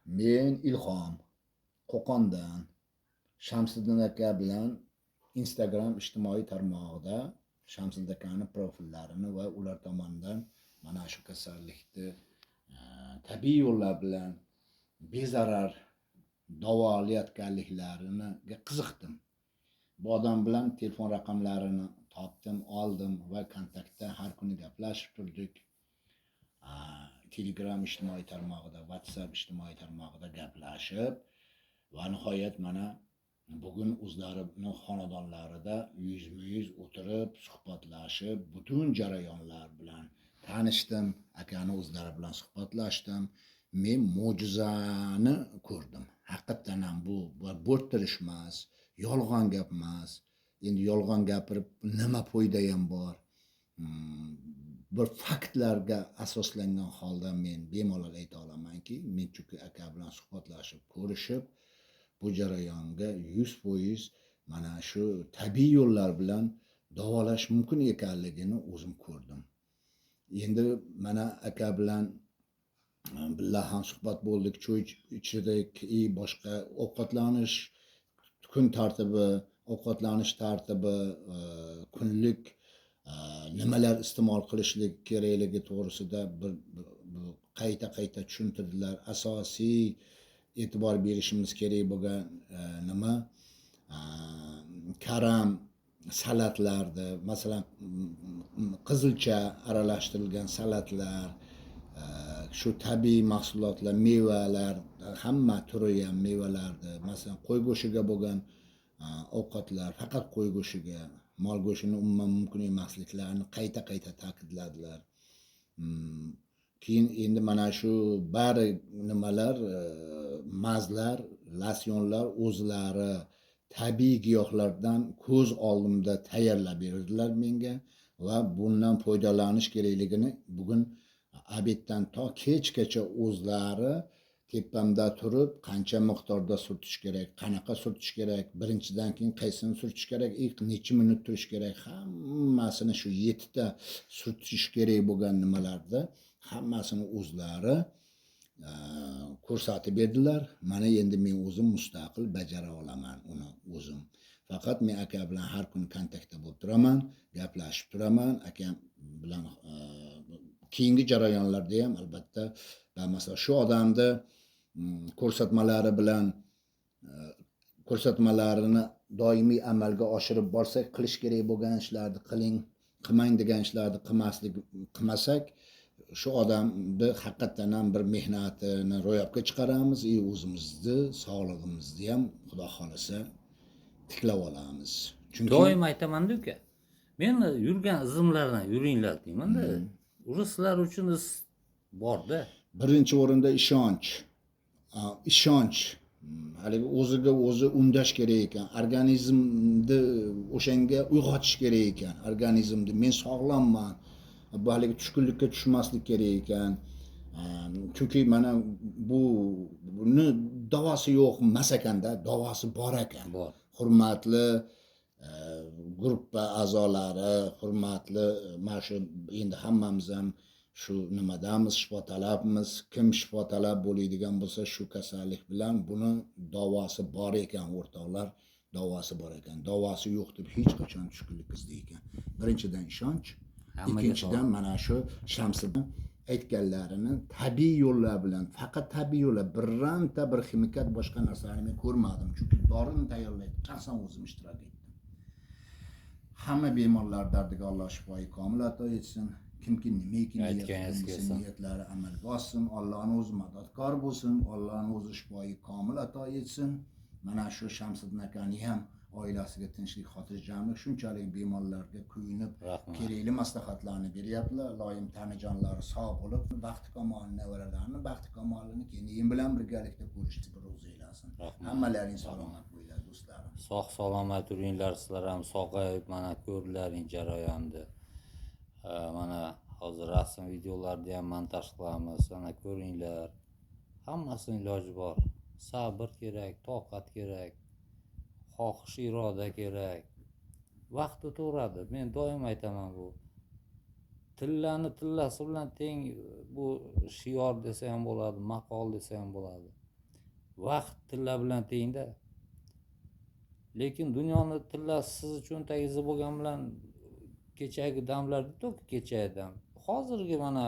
Men Ilhom Qo'qondan Shamsiddin aka bilan Instagram ijtimoiy tarmog'ida Shamsiddin akani profillarini va ular tomonidan mana shu kasallikni tabiiy yo'llar bilan bezarar davolayotganliklarini qiziqdim. Bu odam bilan telefon raqamlarini topdim, oldim va kontaktda har kuni gaplashib turdik. Telegram ijtimoiy tarmog'ida, WhatsApp ijtimoiy tarmog'ida gaplashib va nihoyat mana bugun o'zlarini xonadonlarida yuzma-yuz o'tirib, suhbatlashib, butun jarayonlar bilan tanishdim, akani o'zlari bilan suhbatlashdim. Men mo'jizani ko'rdim. Haqiqatan ham bu bo'rttirish emas, yolg'on gap emas. Endi yolg'on gapirib nima foyda ham bor? Bir faktlarga asoslangan holda men bemalol ayta olamanki, men chunki aka bilan suhbatlashib, ko'rishib, bu jarayonga 100% mana shu tabiiy yo'llar bilan davolash mumkin ekanligini o'zim ko'rdim. Endi mana aka bilan birga ham suhbat bo'ldik, cho'y ichdik, boshqa ovqatlanish kun tartibi, ovqatlanish tartibi, kunlik nimalar iste'mol qilishlik kerakligi to'g'risida bir qayta tushuntirdilar. Asosiy e'tibor berishimiz kerak bo'lgan nima? Karam salatlarni, masalan, qizilcha aralashtirilgan salatlar, shu tabiiy mahsulotlar, mevalar, hamma turi ham mevalarni, masalan, qo'y go'shtiga bo'lgan ovqatlar, faqat qo'y go'shtiga, mol go'shtini umuman mumkin emasliklarini qayta ta'kidladilar. Keyin endi mana shu bari nimalar, mazlar, losyonlar o'zlari tabiiy giyohlardan ko'z oldimda tayyorlab berdilar menga va bundan foydalanish kerakligini bugun obeddan to kechgacha o'zlari tepamda turib, qancha miqdorda surtish kerak, qanaqa surtish kerak, birinchidan keyin qaysini surtish kerak, necha minut turish kerak, hammasini shu 7 ta surtish kerak bo'lgan nimalarda hammasini o'zlari ko'rsatib berdilar. Mana endi men o'zim mustaqil bajara olaman uni o'zim. Faqat men aka bilan har kun kontaktda bo'lib turaman, gaplashib turaman. Akam bilan keyingi jarayonlarda ham albatta masalan shu odamni ko'rsatmalari bilan ko'rsatmalarini doimiy amalga oshirib borsak, qilish kerak bo'lgan ishlarni qiling, qilmang degan ishlarni qilmasak, shu odamni haqiqatan ham bir mehnatini ro'yobga chiqaramiz, o'zimizni sog'lig'imizni ham xudo xolasa tiklab olamiz. Chunki doim aytaman-da uka. Men yurgan izimlardan yuringlar deyman-da. Ruslar uchun borda. Birinchi o'rinda ishonch. Ishonch. Haligi o'ziga o'zi undash kerak ekan. Organizmni o'shanga uyg'otish kerak ekan. Organizmni men sog'lomman. Bu haligi tushkunlikka tushmaslik kerak ekan. Chunki mana buni davosi yo'q emas ekanda, davosi bor ekan. Bor. Hurmatli gruppa a'zolari, hurmatli mana shu endi hammamiz ham shu nimadamiz, shifo talabmiz. Kim shifo talab bo'ladigan bo'lsa shu kasallik bilan buni davosi bor ekan, o'rtoqlar, davosi bor ekan. Davosi yo'q deb hech qachon tushkunlik qilmaydi. Birinchidan ishonch, ikkinchidan mana shu Shamsiddin aytganlarini tabiiy yo'llar bilan, faqat tabiiy yo'llar, birorta bir ximikat boshqa narsalarni men ko'rmadim. Chunki dorini tayyorlaydi, qasam o'zim ishtirok etdim. Hamma bemorlar dardiga Alloh shifoyi komil ato etsin. Kimki nimaiki niyatlari amalga oshsin, Allohning o'zi madadkor bo'lsin, Allohning o'zi shifoyi komil ato etsin. Mana shu Shamsiddin akani ham oilasiga tinchlik, xotirjamlik, shunchalik bemorlarga kuyinib kerakli maslahatlarni beryaptilar. Iloyim tanijonlari sog' bo'lib, baxti kamol nevaralarini, baxti kamolini keyin bilan birgalikda ko'rishni bir o'zi aylasin. Hammalaring salomat bo'linglar do'stlarim. Sog' salomat yuringlar, sizlar ham sog'ayib mana ko'rlaring jarayonni. Mana hozir rasm videolarni ham montaj qilamiz, mana ko'ringlar. Hammasini iloji bor. Sabr kerak, toqat kerak. Xohish, iroda kerak. Vaqti to'g'radi. Men doim aytaman bu. Tillani tillasi bilan teng bu shior desa ham bo'ladi, maqol desa ham bo'ladi. vaqt tilla bilan tengda. Lekin dunyoni tilla sizni cho'ntagingizda bo'lgani bilan kechagi damlarda to'k kechagi dam. Hozirgi mana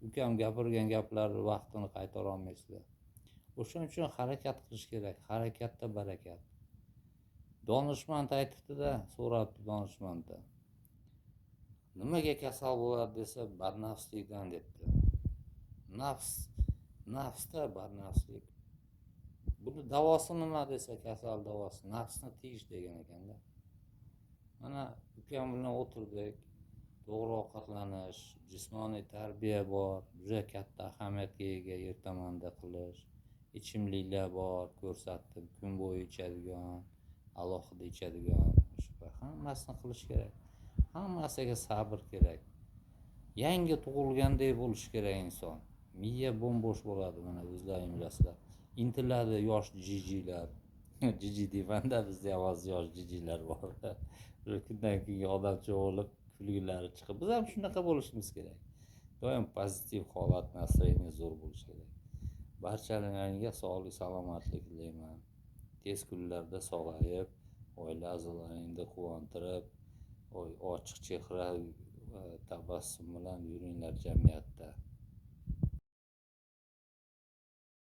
ukam gapirgan gaplar vaqtini qaytara olmaysizlar. O'shaning uchun harakat qilish kerak. Harakatda barakat. Donishmand aytibdi-da, so'rabdi donishmanddan. Nimaga kasal bo'ladi desa, badnafslikdan debdi. Nafsda badnafslik. Buni davosi nima desa, kasal davosi nafsni tiyish degan ekanda. Mana ukam bilan o'tirdik. To'g'ri ovqatlanish, jismoniy tarbiya bor, juda katta ahamiyatga ega ertamanda qilish. Ichimliklar bor, ko'rsatdim, kun bo'yi ichadigan, alohida ichadigan, hammasini qilish kerak. Hammasiga sabr kerak. Yangi tug'ilgandek bo'lish kerak inson. Miya bo'm-bo'sh bo'ladi, mana o'zlaring bilasizlar. Intiladi yosh jijilar. Jiji deyman-da, bizda ham hozir yosh jijilar bor. Bir kundan kunga odamcha bo'lib, kulgilari chiqib, biz ham shunaqa bo'lishimiz kerak. Doim pozitiv holat, настроение zo'r bo'lishi kerak. Barchalaringizga sog'lik, salomatlik tilayman. Tez kunlarda sog'ayib, oila a'zolaringni quvontirib, ochiq chehra tabassum bilan yuringlar jamiyatda.